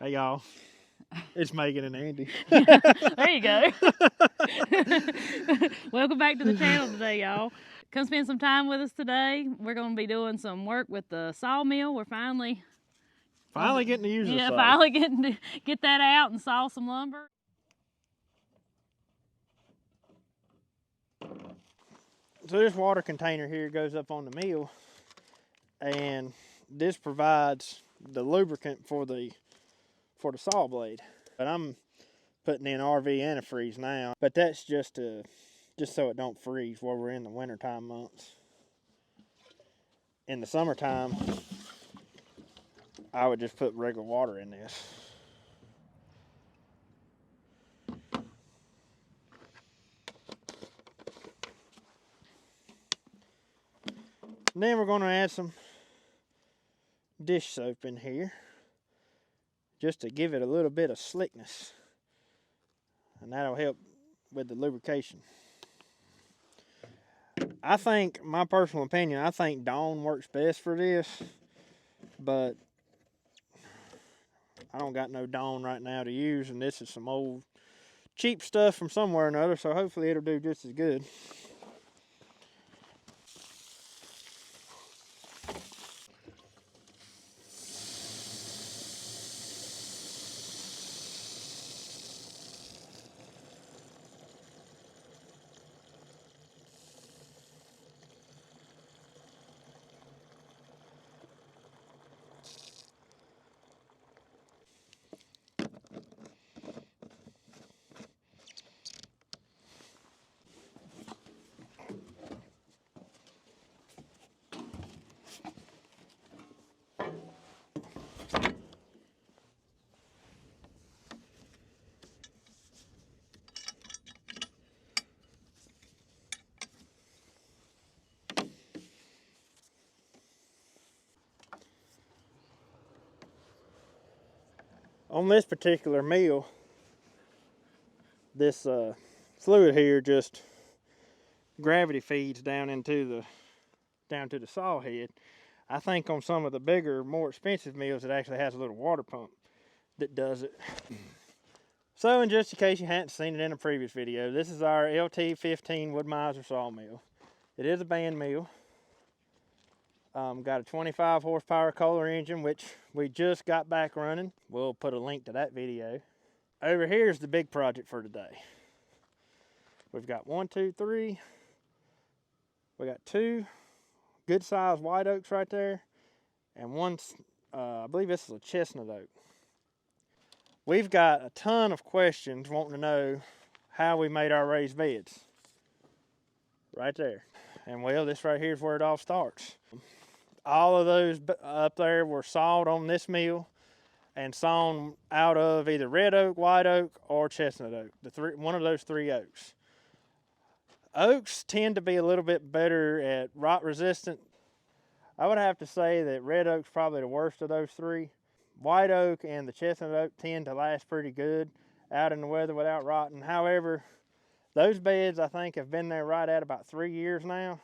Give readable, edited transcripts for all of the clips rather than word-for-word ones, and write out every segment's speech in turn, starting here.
Hey y'all, it's Megan and Andy. There you go. Welcome back to the channel today, y'all. Come spend some time with us today. We're going to be doing some work with the sawmill. We're finally getting to use the saw. finally getting to get that out and saw some lumber. So this water container here goes up on the mill, and this provides the lubricant for the saw blade. But I'm putting in RV antifreeze now, but that's just so it don't freeze while we're in the wintertime months. In the summertime, I would just put regular water in this. And then we're going to add some dish soap in here just to give it a little bit of slickness, and that'll help with the lubrication. I think, my personal opinion, I think Dawn works best for this, but I don't got no Dawn right now to use, and this is some old cheap stuff from somewhere or another, so hopefully it'll do just as good. On this particular mill, this fluid here just gravity feeds down to the saw head. I think on some of the bigger, more expensive mills, it actually has a little water pump that does it. So, in just in case you hadn't seen it in a previous video, this is our LT15 Wood Mizer sawmill. It is a band mill. Got a 25 horsepower Kohler engine, which we just got back running. We'll put a link to that video. Over here is the big project for today. We've got 1, 2, 3. We got 2 good sized white oaks right there, and one, I believe this is a chestnut oak. We've got a ton of questions wanting to know how we made our raised beds. Right there. And well, this right here is where it all starts. All of those up there were sawed on this mill and sawn out of either red oak, white oak, or chestnut oak. One of those 3 oaks. Oaks tend to be a little bit better at rot resistant. I would have to say that red oak's probably the worst of those 3. White oak and the chestnut oak tend to last pretty good out in the weather without rotting. However, those beds I think have been there right at about 3 years now.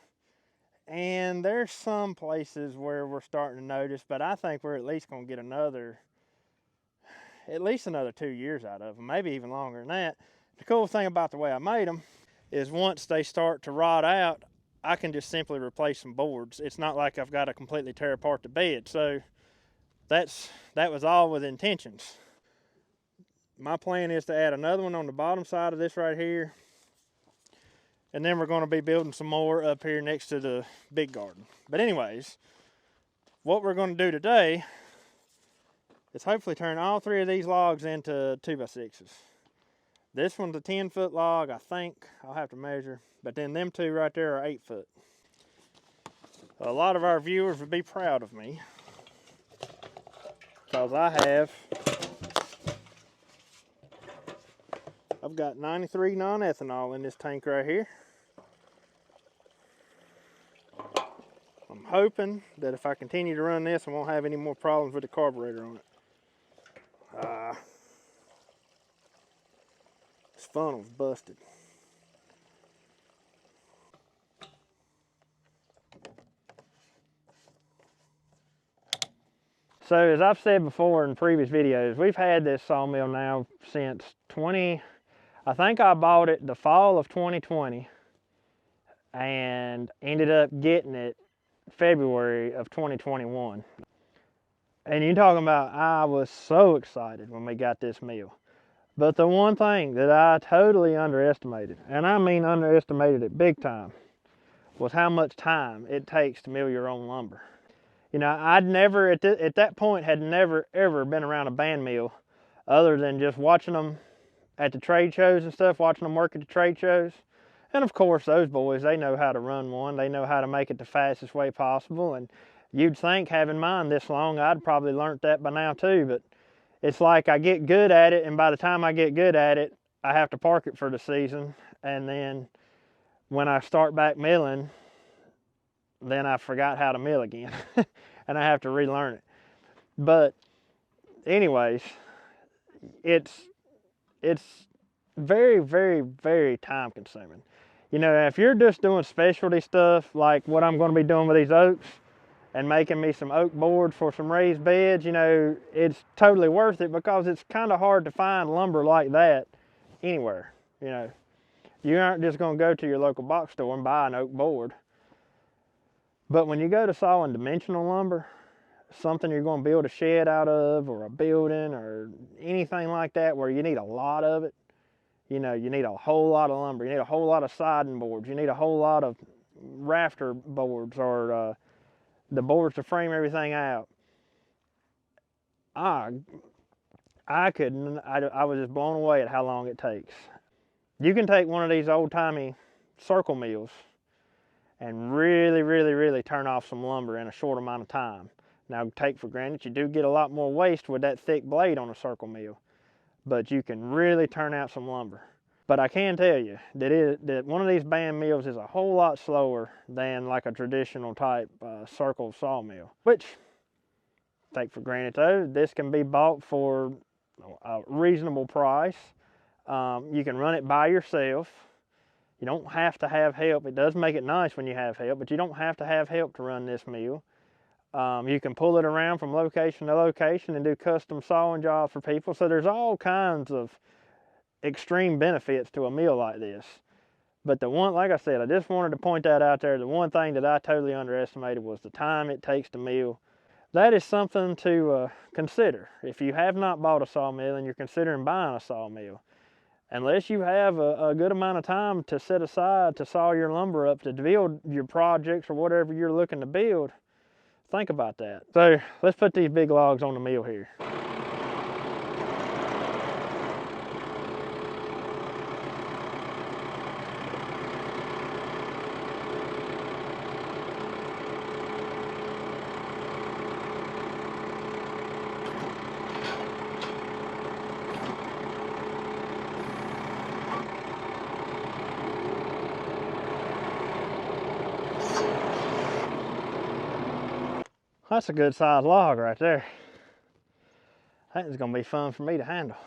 And there's some places where we're starting to notice, but I think we're at least going to get at least another 2 years out of them, maybe even longer than that. The cool thing about the way I made them is once they start to rot out, I can just simply replace some boards. It's not like I've got to completely tear apart the bed. So that was all with intentions. My plan is to add another one on the bottom side of this right here. And then we're going to be building some more up here next to the big garden. But anyways, what we're going to do today is hopefully turn all 3 of these logs into 2x6s. This one's a 10-foot log, I think. I'll have to measure. But then them 2 right there are 8 foot. A lot of our viewers would be proud of me, because I've got 93 non-ethanol in this tank right here. I'm hoping that if I continue to run this, I won't have any more problems with the carburetor on it. This funnel's busted. So as I've said before in previous videos, we've had this sawmill now since I think I bought it the fall of 2020 and ended up getting it February of 2021. And you're talking about, I was so excited when we got this mill. But the one thing that I totally underestimated, and I mean underestimated it big time, was how much time it takes to mill your own lumber. You know, I'd never, at that point, had never ever been around a band mill other than just watching them at the trade shows and stuff, watching them work at the trade shows. And of course, those boys, they know how to run one. They know how to make it the fastest way possible. And you'd think, having mine this long, I'd probably learned that by now too. But it's like I get good at it, and by the time I get good at it, I have to park it for the season. And then when I start back milling, then I forgot how to mill again. And I have to relearn it. But anyways, it's very, very, very time consuming. You know, if you're just doing specialty stuff like what I'm going to be doing with these oaks and making me some oak boards for some raised beds, you know, it's totally worth it, because it's kind of hard to find lumber like that anywhere. You know, you aren't just going to go to your local box store and buy an oak board. But when you go to sawing dimensional lumber, something you're going to build a shed out of, or a building, or anything like that where you need a lot of it, you know, you need a whole lot of lumber. You need a whole lot of siding boards. You need a whole lot of rafter boards, or the boards to frame everything out. I was just blown away at how long it takes. You can take one of these old-timey circle mills and really, really, really turn off some lumber in a short amount of time. Now, take for granted you do get a lot more waste with that thick blade on a circle mill, but you can really turn out some lumber. But I can tell you that one of these band mills is a whole lot slower than like a traditional type circle sawmill, which, take for granted though, this can be bought for a reasonable price. You can run it by yourself. You don't have to have help. It does make it nice when you have help, but you don't have to have help to run this mill. You can pull it around from location to location and do custom sawing jobs for people. So there's all kinds of extreme benefits to a mill like this. But the one, like I said, I just wanted to point that out there. The one thing that I totally underestimated was the time it takes to mill. That is something to consider. If you have not bought a sawmill and you're considering buying a sawmill, unless you have a good amount of time to set aside to saw your lumber up to build your projects or whatever you're looking to build, think about that. So let's put these big logs on the mill here. That's a good sized log right there. That is going to be fun for me to handle.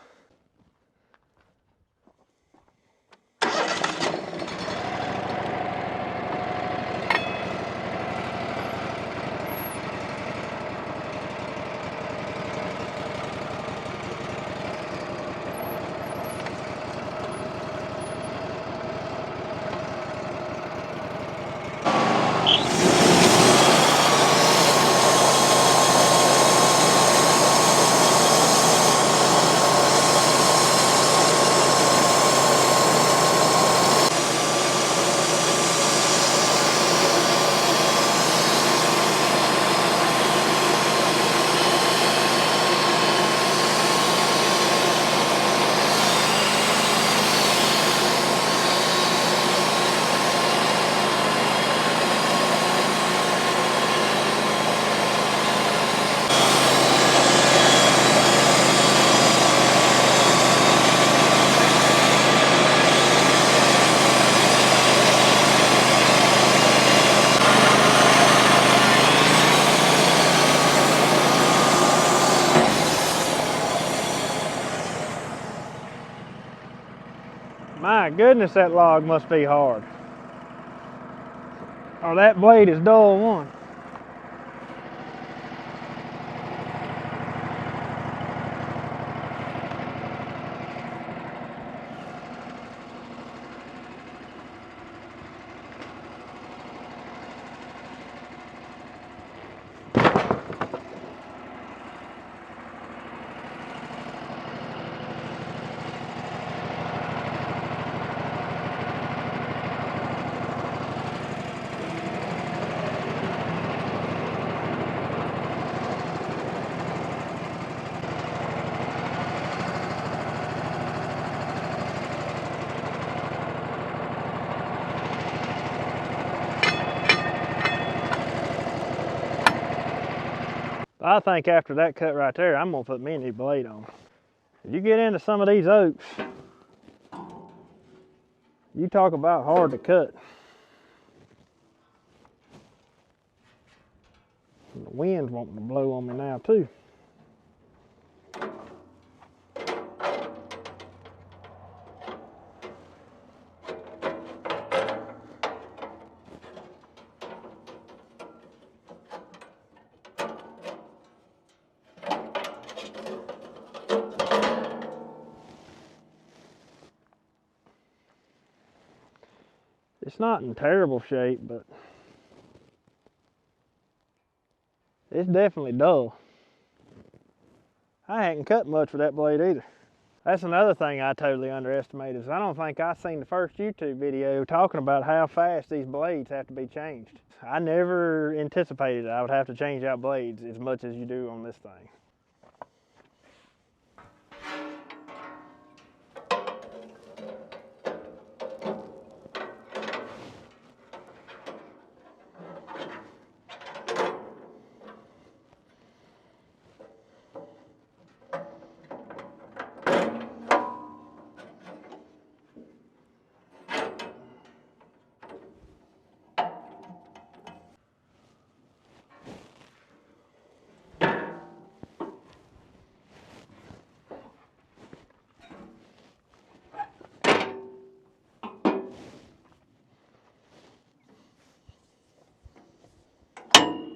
My goodness, that log must be hard. Or that blade is dull one. I think after that cut right there, I'm gonna put me a new blade on. If you get into some of these oaks, you talk about hard to cut. The wind's wanting to blow on me now too. It's not in terrible shape, but it's definitely dull. I hadn't cut much with that blade either. That's another thing I totally underestimated, is I don't think I seen the first YouTube video talking about how fast these blades have to be changed. I never anticipated I would have to change out blades as much as you do on this thing.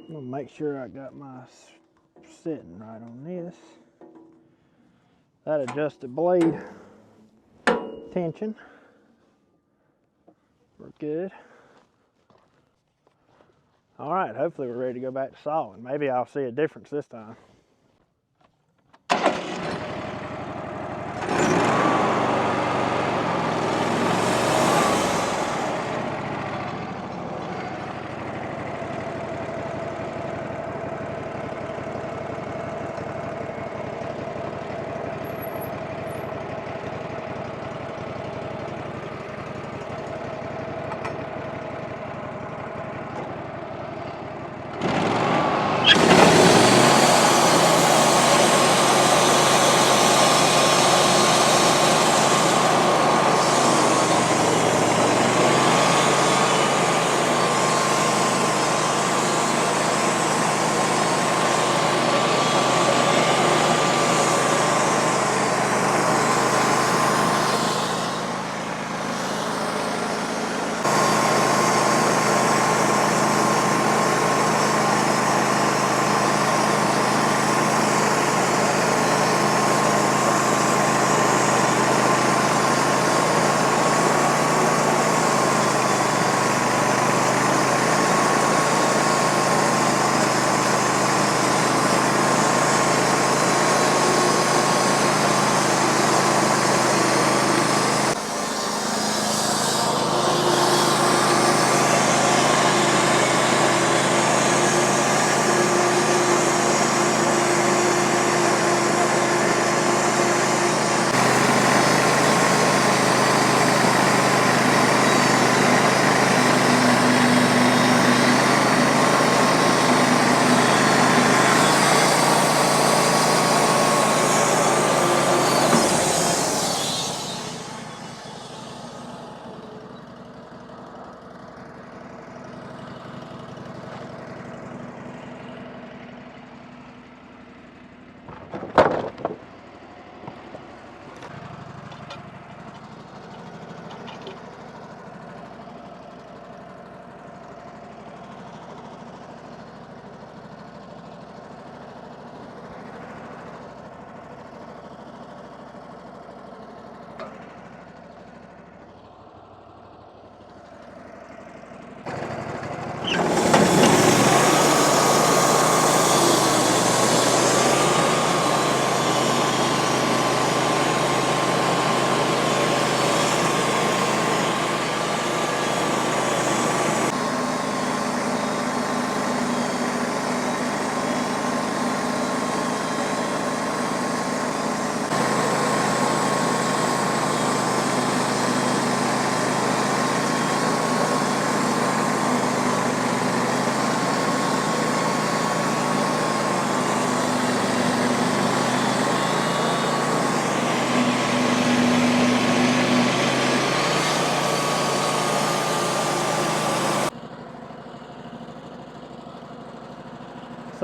I'm gonna make sure I got my setting right on this. That adjusts the blade tension. We're good. All right, hopefully we're ready to go back to sawing. Maybe I'll see a difference this time.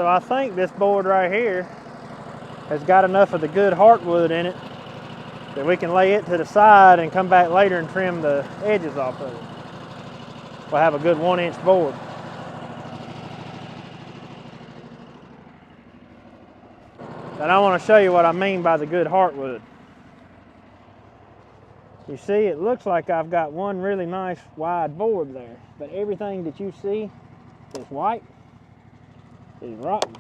So I think this board right here has got enough of the good heartwood in it that we can lay it to the side and come back later and trim the edges off of it. We'll have a good 1-inch board. And I want to show you what I mean by the good heartwood. You see, it looks like I've got one really nice wide board there, but everything that you see is white is rotten.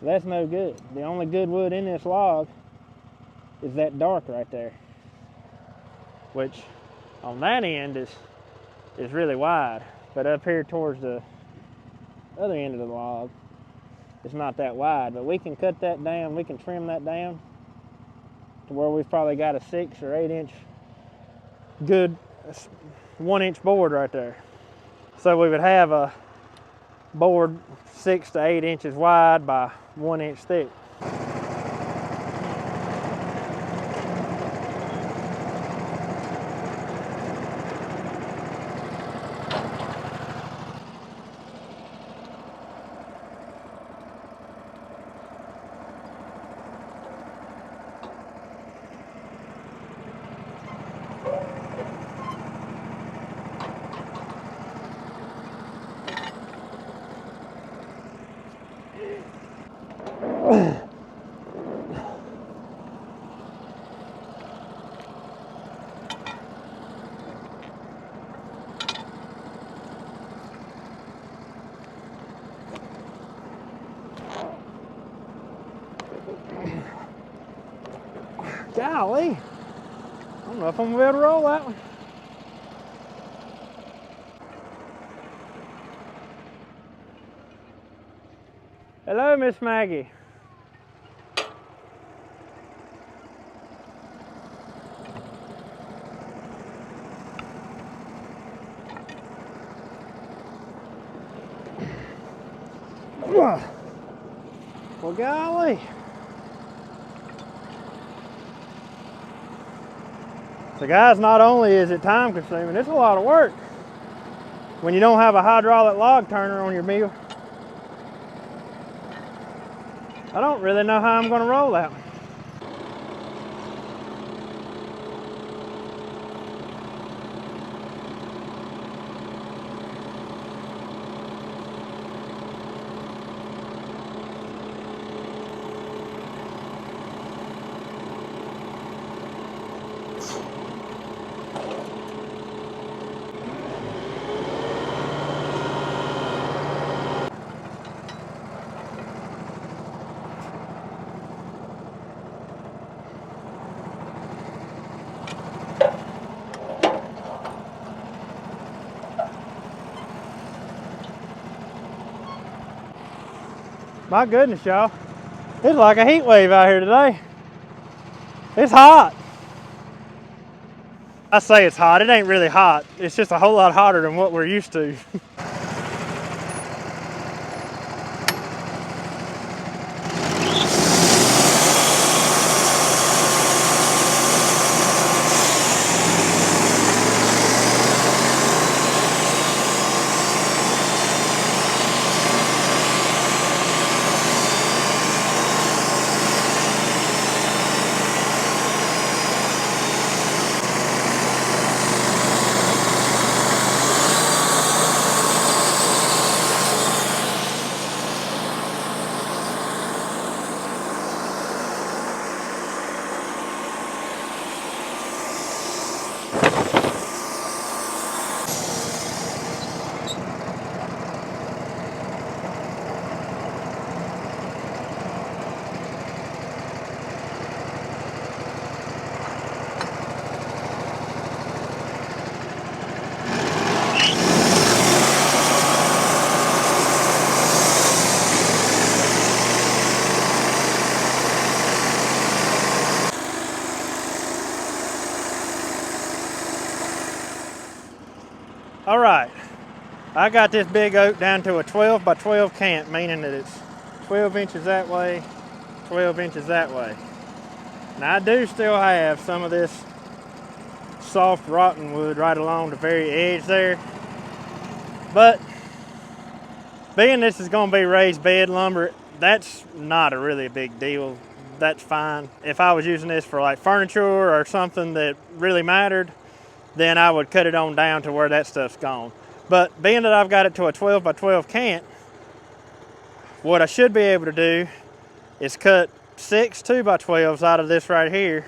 So that's no good. The only good wood in this log is that dark right there, which on that end is really wide, but up here towards the other end of the log, it's not that wide. But we can cut that down, we can trim that down to where we've probably got a 6 or 8 inch good 1-inch board right there. So we would have a board 6 to 8 inches wide by 1 inch thick. Golly, I don't know if I'm gonna be able to roll that one. Hello, Miss Maggie. Well, golly. So guys, not only is it time consuming, it's a lot of work when you don't have a hydraulic log turner on your mill. I don't really know how I'm going to roll that one. My goodness, y'all. It's like a heat wave out here today. It's hot. I say it's hot. It ain't really hot. It's just a whole lot hotter than what we're used to. All right, I got this big oak down to a 12 by 12 cant, meaning that it's 12 inches that way, 12 inches that way. Now I do still have some of this soft rotten wood right along the very edge there, but Being this is going to be raised bed lumber, that's not really a big deal. That's fine. If I was using this for like furniture or something that really mattered, then I would cut it on down to where that stuff's gone. But being that I've got it to a 12 by 12 cant, what I should be able to do is cut 6 2x12s out of this right here.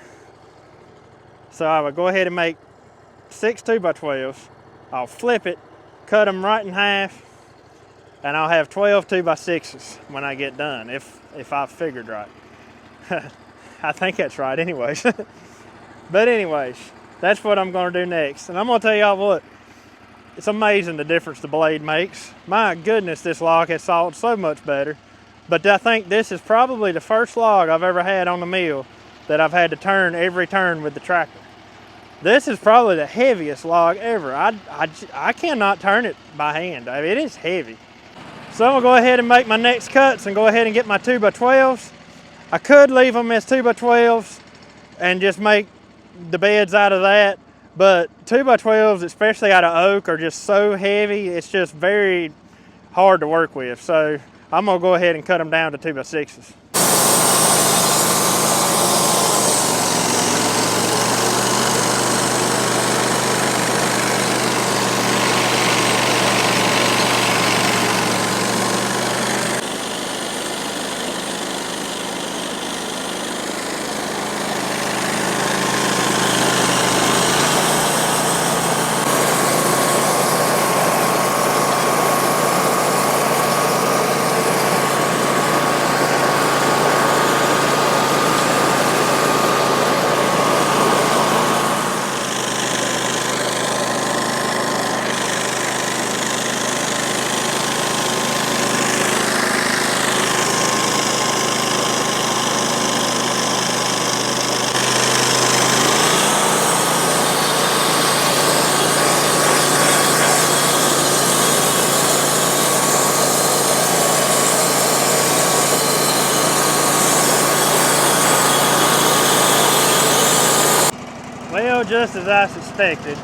So I would go ahead and make 6 2x12s. I'll flip it, cut them right in half, and I'll have 12 2x6s when I get done, if I figured right. I think that's right anyways. But anyways, that's what I'm going to do next. And I'm going to tell y'all what, it's amazing the difference the blade makes. My goodness, this log has sawed so much better. But I think this is probably the first log I've ever had on the mill that I've had to turn every turn with the tractor. This is probably the heaviest log ever. I cannot turn it by hand. I mean, it is heavy. So I'm going to go ahead and make my next cuts and go ahead and get my 2x12s. I could leave them as 2x12s and just make the beds out of that, but 2x12s, especially out of oak, are just so heavy, it's just very hard to work with. So I'm gonna go ahead and cut them down to 2x6s. Well, just as I suspected,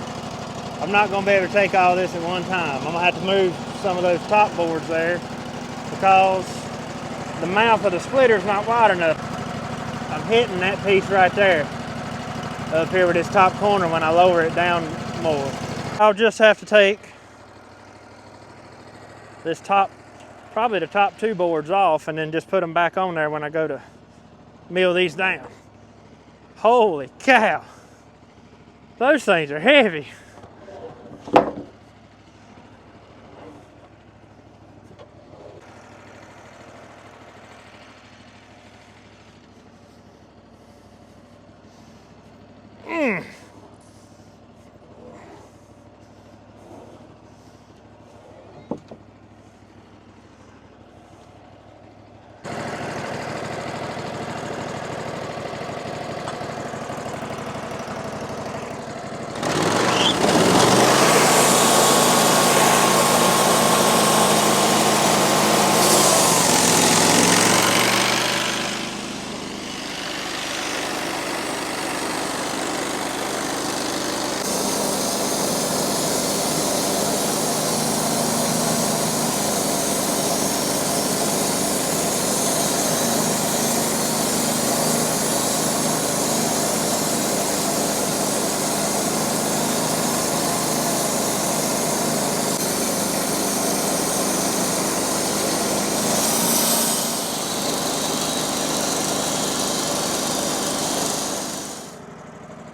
I'm not going to be able to take all this at one time. I'm going to have to move some of those top boards there because the mouth of the splitter is not wide enough. I'm hitting that piece right there up here with this top corner when I lower it down more. I'll just have to take this top, probably the top 2 boards off, and then just put them back on there when I go to mill these down. Holy cow! Those things are heavy.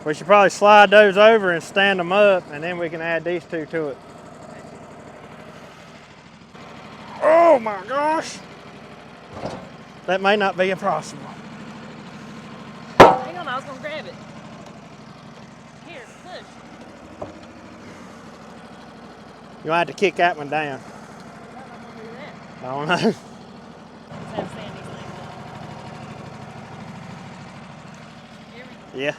We should probably slide those over and stand them up, and then we can add these 2 to it. Oh my gosh! That may not be impossible. Hang on, I was gonna grab it. Here, push. You might have to kick that one down. I don't know how to do that. I don't know. Just have to stand these things up. Hear me? Yeah.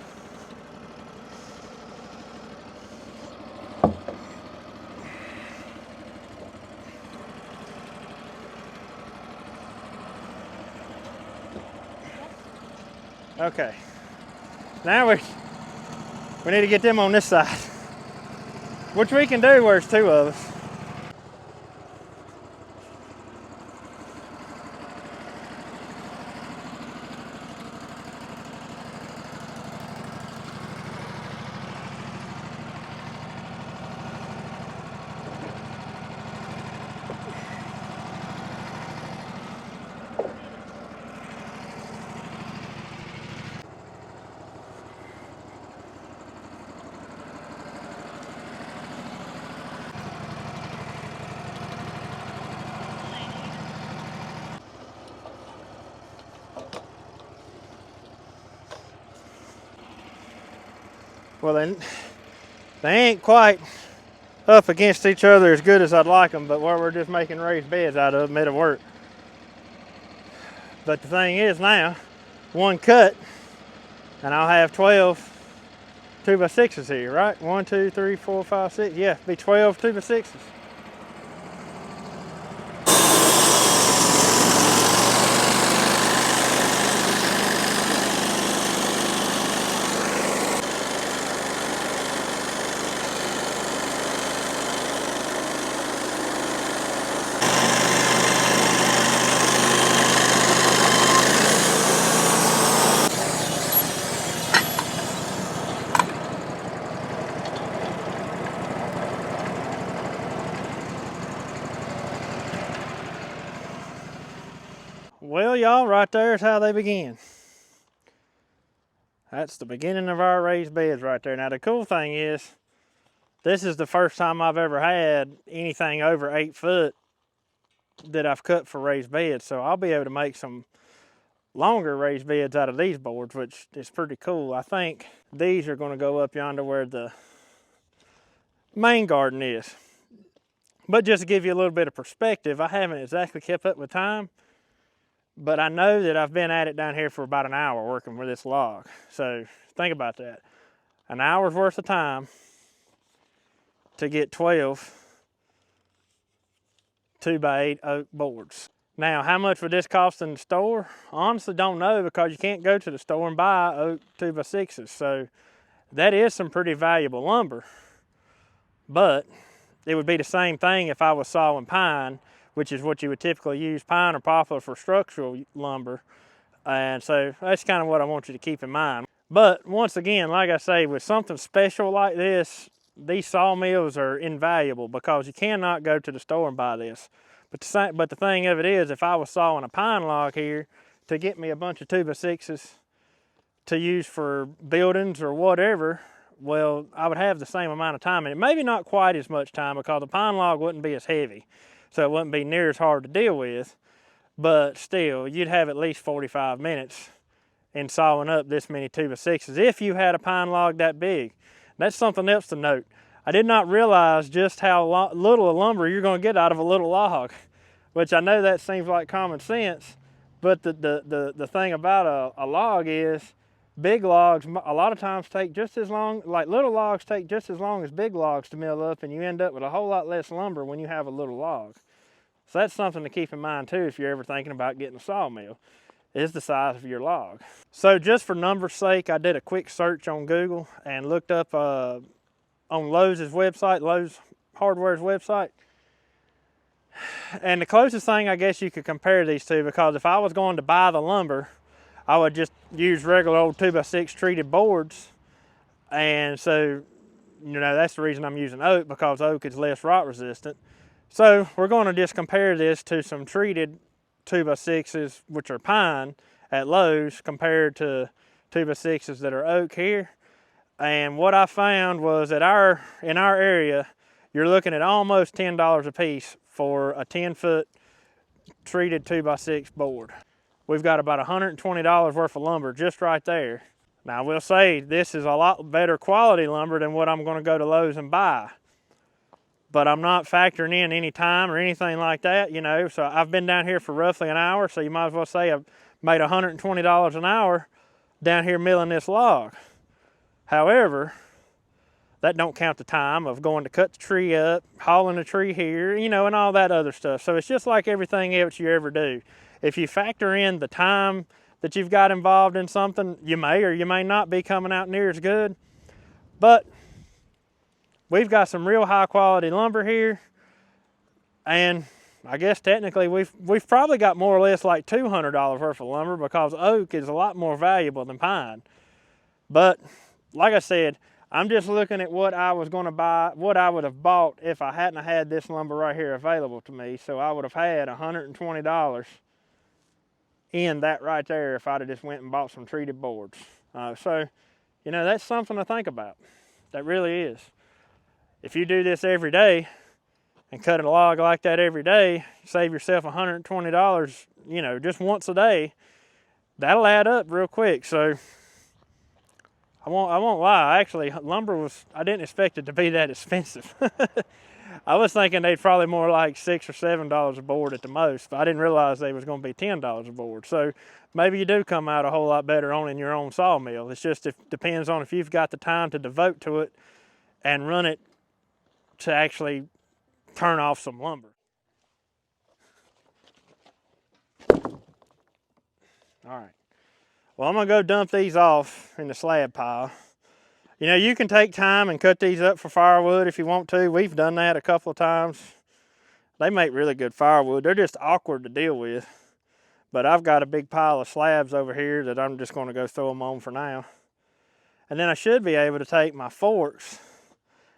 Okay. Now we need to get them on this side, which we can do where there's 2 of us. Well, they ain't quite up against each other as good as I'd like them, but where we're just making raised beds out of them, it'll work. But the thing is now, one cut, and I'll have 12 2x6s here, right? 1, 2, 3, 4, 5, 6. Yeah, be 12 2x6s. Well, y'all, right there is how they begin. That's the beginning of our raised beds right there. Now, the cool thing is, this is the first time I've ever had anything over 8 foot that I've cut for raised beds. So I'll be able to make some longer raised beds out of these boards, which is pretty cool. I think these are going to go up yonder where the main garden is. But just to give you a little bit of perspective, I haven't exactly kept up with time, but I know that I've been at it down here for about an hour working with this log. So think about that. An hour's worth of time to get 12 2x8 oak boards. Now, how much would this cost in the store? Honestly, don't know, because you can't go to the store and buy oak 2x6s. So that is some pretty valuable lumber. But it would be the same thing if I was sawing pine, which is what you would typically use pine or poplar for structural lumber. And so that's kind of what I want you to keep in mind. But once again, like I say, with something special like this, these sawmills are invaluable, because you cannot go to the store and buy this. But the thing of it is, if I was sawing a pine log here to get me a bunch of 2x6s to use for buildings or whatever, well, I would have the same amount of time in it. Maybe not quite as much time, because the pine log wouldn't be as heavy, so it wouldn't be near as hard to deal with. But still, you'd have at least 45 minutes in sawing up this many 2x6s if you had a pine log that big. That's something else to note. I did not realize just how little of lumber you're going to get out of a little log, which I know that seems like common sense, but the thing about a log is, big logs a lot of times take just as long, like little logs take just as long as big logs to mill up, and you end up with a whole lot less lumber when you have a little log. So that's something to keep in mind too if you're ever thinking about getting a sawmill, is the size of your log. So just for numbers' sake, I did a quick search on Google and looked up on Lowe's website, Lowe's Hardware's website. And the closest thing I guess you could compare these two, because if I was going to buy the lumber, I would just use regular old 2x6 treated boards. And so, you know, that's the reason I'm using oak, because oak is less rot resistant. So we're going to just compare this to some treated 2x6s, which are pine at Lowe's, compared to 2x6s that are oak here. And what I found was that in our area, you're looking at almost $10 a piece for a 10-foot treated 2x6 board. We've got about $120 worth of lumber just right there. Now, I will say this is a lot better quality lumber than what I'm going to go to Lowe's and buy. But I'm not factoring in any time or anything like that, you know. So I've been down here for roughly an hour, so you might as well say I've made $120 an hour down here milling this log. However, that don't count the time of going to cut the tree up, hauling the tree here, you know, and all that other stuff. So it's just like everything else you ever do. If you factor in the time that you've got involved in something, you may or you may not be coming out near as good. But we've got some real high quality lumber here, and I guess technically we've probably got more or less like $200 worth of lumber, because oak is a lot more valuable than pine. But like I said, I'm just looking at what I was going to buy, what I would have bought if I hadn't had this lumber right here available to me. So I would have had $120 in that right there if I'd have just went and bought some treated boards. So, you know, that's something to think about. That really is. If you do this every day and cut a log like that every day, save yourself $120, you know, just once a day, that'll add up real quick. So I won't lie. Actually, lumber was, I didn't expect it to be that expensive. I was thinking they'd probably more like $6 or $7 a board at the most, but I didn't realize they was going to be $10 a board. So maybe you do come out a whole lot better owning your own sawmill. It's just, it depends on if you've got the time to devote to it and run it to actually turn off some lumber. All right. Well, I'm gonna go dump these off in the slab pile. You know, you can take time and cut these up for firewood if you want to. We've done that a couple of times. They make really good firewood. They're just awkward to deal with. But I've got a big pile of slabs over here that I'm just gonna go throw them on for now. And then I should be able to take my forks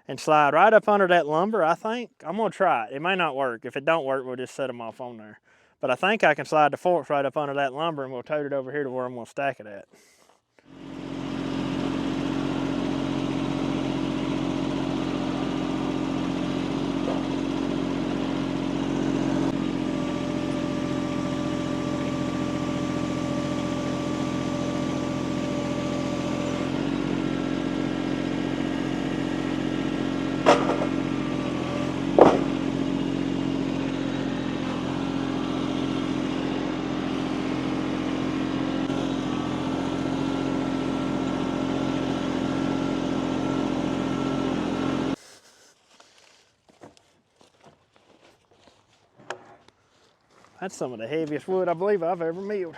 and slide right up under that lumber, I think. I'm gonna try it. It may not work. If it don't work, we'll just set them off on there. But I think I can slide the forks right up under that lumber and we'll tote it over here to where I'm gonna stack it at. That's some of the heaviest wood I believe I've ever milled.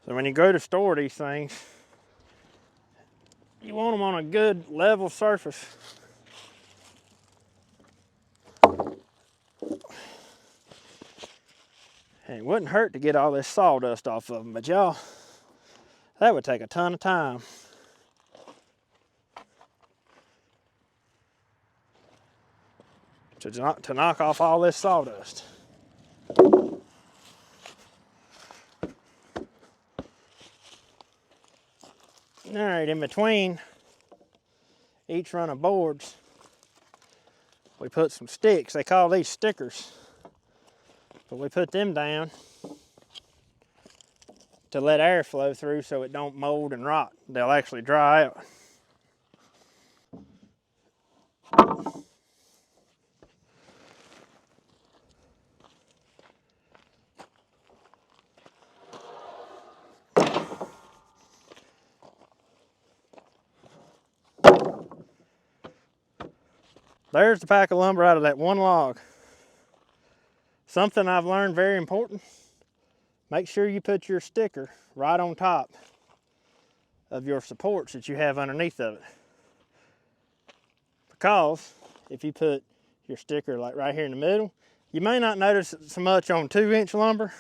So when you go to store these things, you want them on a good level surface. And it wouldn't hurt to get all this sawdust off of them, but y'all, that would take a ton of time. To knock off all this sawdust. All right, in between each run of boards, we put some sticks. They call these stickers. But we put them down to let air flow through so it don't mold and rot. They'll actually dry out. There's the pack of lumber out of that one log. Something I've learned very important, make sure you put your sticker right on top of your supports that you have underneath of it. Because if you put your sticker like right here in the middle, you may not notice it so much on 2-inch lumber,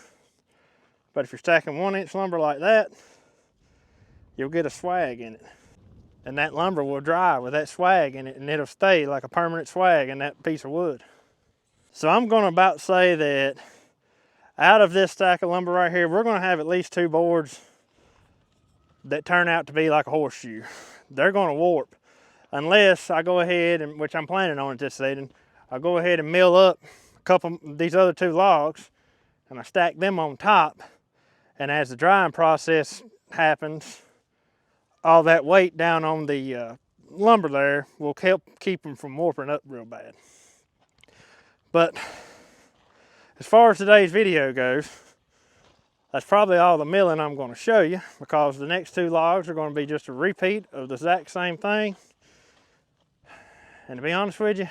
but if you're stacking 1-inch lumber like that, you'll get a swag in it. And that lumber will dry with that swag in it, and it'll stay like a permanent swag in that piece of wood. So I'm gonna about say that out of this stack of lumber right here, we're gonna have at least 2 boards that turn out to be like a horseshoe. They're gonna warp unless I go ahead, and which I'm planning on at this season, I'll go ahead and mill up a couple of these other 2 logs and I stack them on top, and as the drying process happens, all that weight down on the lumber there will help keep them from warping up real bad. But as far as today's video goes, that's probably all the milling I'm going to show you, because the next 2 logs are going to be just a repeat of the exact same thing. And to be honest with you,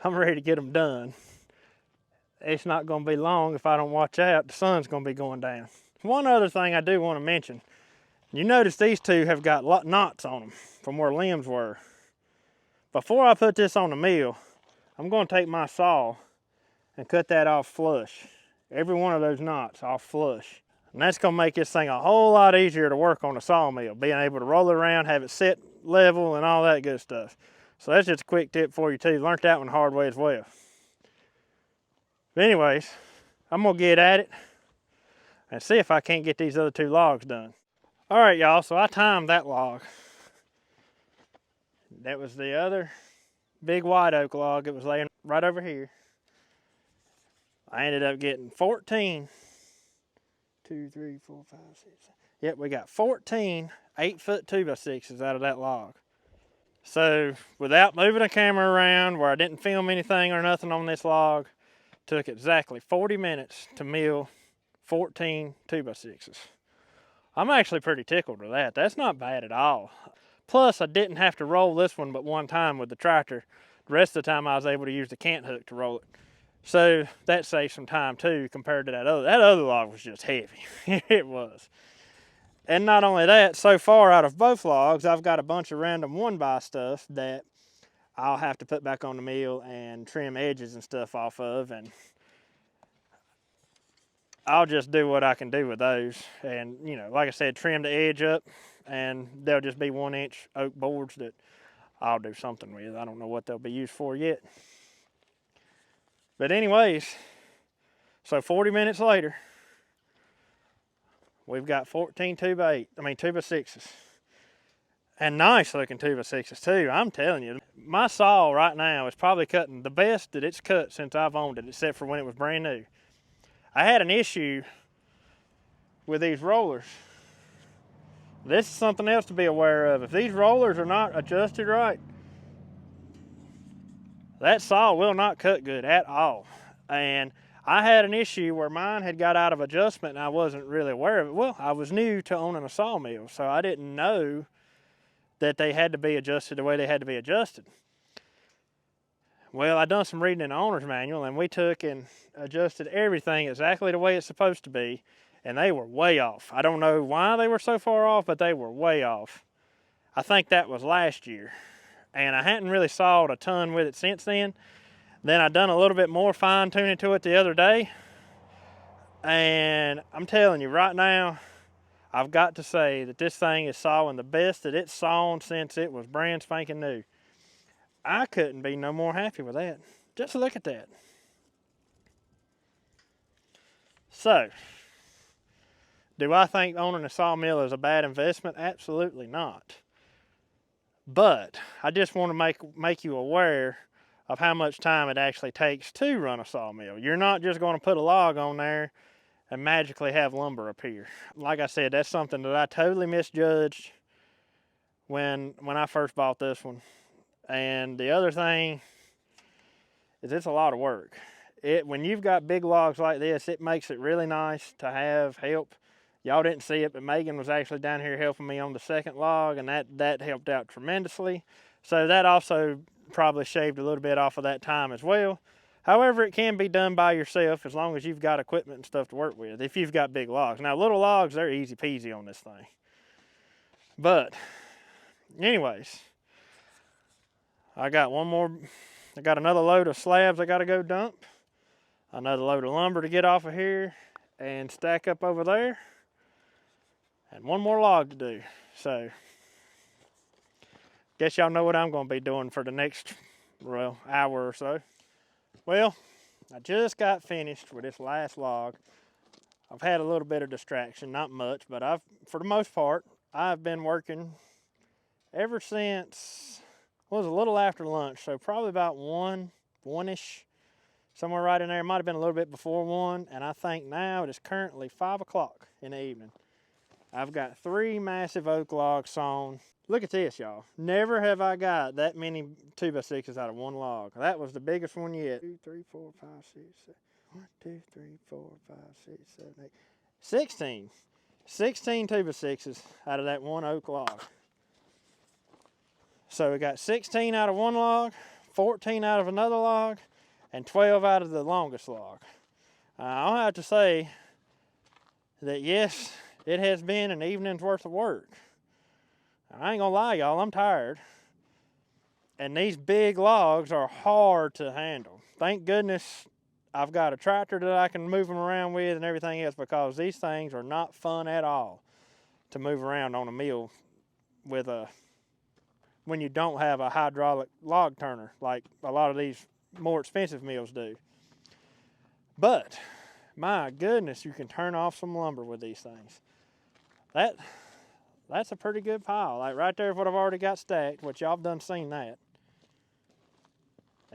I'm ready to get them done. It's not going to be long if I don't watch out. The sun's going to be going down. One other thing I do want to mention, you notice these 2 have got knots on them from where limbs were. Before I put this on the mill, I'm going to take my saw and cut that off flush. Every one of those knots off flush. And that's going to make this thing a whole lot easier to work on a sawmill, being able to roll it around, have it set level and all that good stuff. So that's just a quick tip for you too. Learned that one the hard way as well. But anyways, I'm going to get at it and see if I can't get these other 2 logs done. All right, y'all, so I timed that log. That was the other big white oak log. It was laying right over here. I ended up getting 14, 2, 3, 4, 5, 6. Yep, we got 14 8-foot 2x6s out of that log. So without moving a camera around, where I didn't film anything or nothing on this log, took exactly 40 minutes to mill 14 2x6s. I'm actually pretty tickled with that. That's not bad at all. Plus, I didn't have to roll this one but one time with the tractor. The rest of the time I was able to use the cant hook to roll it. So that saved some time too compared to that other. That other log was just heavy. It was. And not only that, so far out of both logs, I've got a bunch of random 1x stuff that I'll have to put back on the mill and trim edges and stuff off of, and I'll just do what I can do with those. And, you know, like I said, trim the edge up, and they'll just be 1-inch oak boards that I'll do something with. I don't know what they'll be used for yet. But anyways, so 40 minutes later, we've got 14 2x6s. And nice looking 2x6s too. I'm telling you, my saw right now is probably cutting the best that it's cut since I've owned it, except for when it was brand new. I had an issue with these rollers. This is something else to be aware of. If these rollers are not adjusted right, that saw will not cut good at all. And I had an issue where mine had got out of adjustment and I wasn't really aware of it. Well, I was new to owning a sawmill, so I didn't know that they had to be adjusted the way they had to be adjusted. Well, I done some reading in the owner's manual, and we took and adjusted everything exactly the way it's supposed to be, and they were way off. I don't know why they were so far off, but they were way off. I think that was last year, and I hadn't really sawed a ton with it since then. Then I done a little bit more fine tuning to it the other day, and I'm telling you right now, I've got to say that this thing is sawing the best that it's sawn since it was brand spanking new. I couldn't be no more happy with that. Just look at that. So, do I think owning a sawmill is a bad investment? Absolutely not. But I just want to make you aware of how much time it actually takes to run a sawmill. You're not just going to put a log on there and magically have lumber appear. Like I said, that's something that I totally misjudged when I first bought this one. And the other thing is it's a lot of work. When you've got big logs like this, it makes it really nice to have help. Y'all didn't see it, but Megan was actually down here helping me on the second log, and that helped out tremendously. So that also probably shaved a little bit off of that time as well. However, it can be done by yourself as long as you've got equipment and stuff to work with, if you've got big logs. Now, little logs, they're easy peasy on this thing. But, anyways, I got another load of slabs I got to go dump, another load of lumber to get off of here and stack up over there, and one more log to do. So, guess y'all know what I'm going to be doing for the next, well, hour or so. Well, I just got finished with this last log. I've had a little bit of distraction, not much, but for the most part, I've been working ever since, well, it was a little after lunch, so probably about one-ish, somewhere right in there. It might have been a little bit before 1, and I think now it is currently 5 o'clock in the evening. I've got 3 massive oak logs sawn. Look at this, y'all. Never have I got that many 2x6s out of one log. That was the biggest one yet. 2, 3, 4, 5, 6, 7. 1, 2, 3, 4, 5, 6, 7, 8. 16. 16 2x6s out of that one oak log. So we got 16 out of one log, 14 out of another log, and 12 out of the longest log. I'll have to say that yes, it has been an evening's worth of work. I ain't gonna lie, y'all, I'm tired. And these big logs are hard to handle. Thank goodness I've got a tractor that I can move them around with and everything else, because these things are not fun at all to move around on a mill with when you don't have a hydraulic log turner like a lot of these more expensive mills do. But my goodness, you can turn off some lumber with these things. That's a pretty good pile. Like right there is what I've already got stacked, which y'all have done seen that.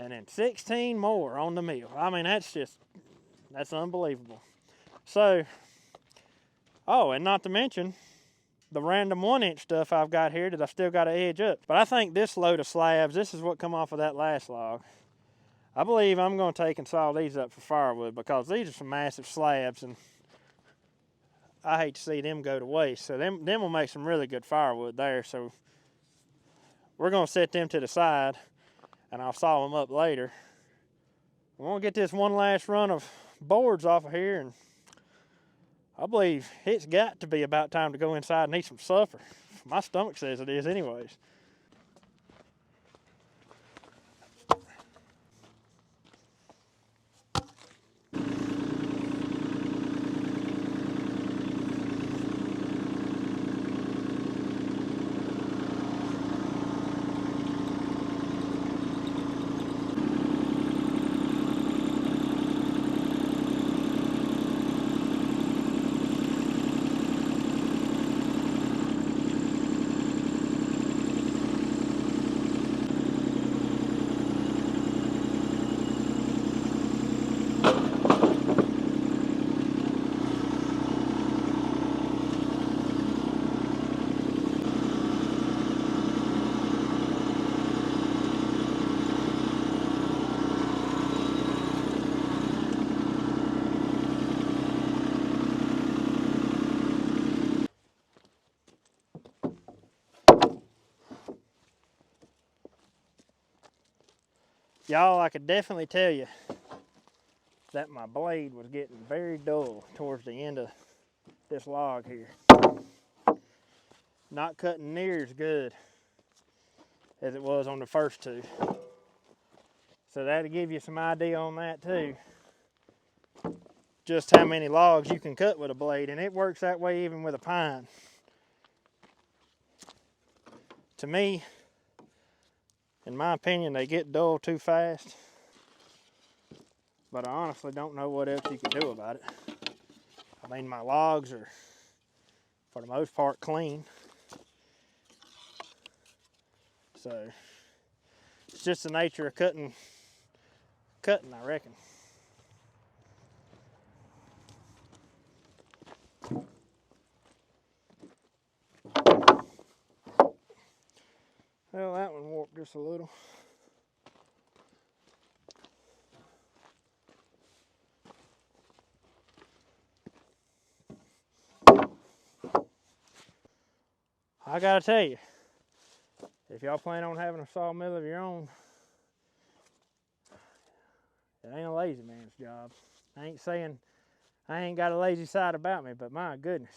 And then 16 more on the mill. I mean, that's unbelievable. So, oh, and not to mention the random 1-inch stuff I've got here that I've still got to edge up. But I think this load of slabs, this is what come off of that last log. I believe I'm going to take and saw these up for firewood, because these are some massive slabs, and I hate to see them go to waste. So them will make some really good firewood there. So we're going to set them to the side, and I'll saw them up later. We're going to get this one last run of boards off of here, and I believe it's got to be about time to go inside and eat some supper. My stomach says it is anyways. Y'all, I could definitely tell you that my blade was getting very dull towards the end of this log here. Not cutting near as good as it was on the first two. So that'll give you some idea on that too. Just how many logs you can cut with a blade, and it works that way even with a pine. To me, in my opinion, they get dull too fast, but I honestly don't know what else you can do about it. I mean, my logs are, for the most part, clean. So, it's just the nature of cutting, I reckon. Well, that one warped just a little. I gotta tell you, if y'all plan on having a sawmill of your own, it ain't a lazy man's job. I ain't saying I ain't got a lazy side about me, but my goodness,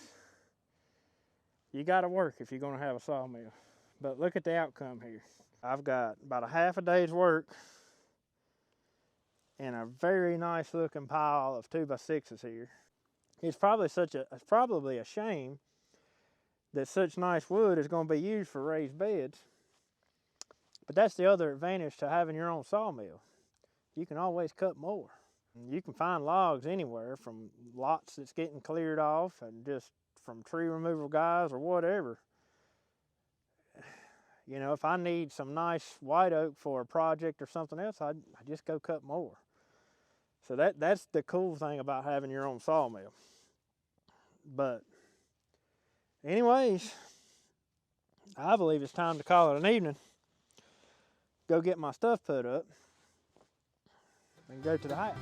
you gotta work if you're gonna have a sawmill. But look at the outcome here. I've got about a half a day's work and a very nice looking pile of 2x6s here. It's probably a shame that such nice wood is going to be used for raised beds. But that's the other advantage to having your own sawmill. You can always cut more. You can find logs anywhere, from lots that's getting cleared off and just from tree removal guys or whatever. You know, if I need some nice white oak for a project or something else, I just go cut more. So that's the cool thing about having your own sawmill. But anyways, I believe it's time to call it an evening. Go get my stuff put up and go to the house.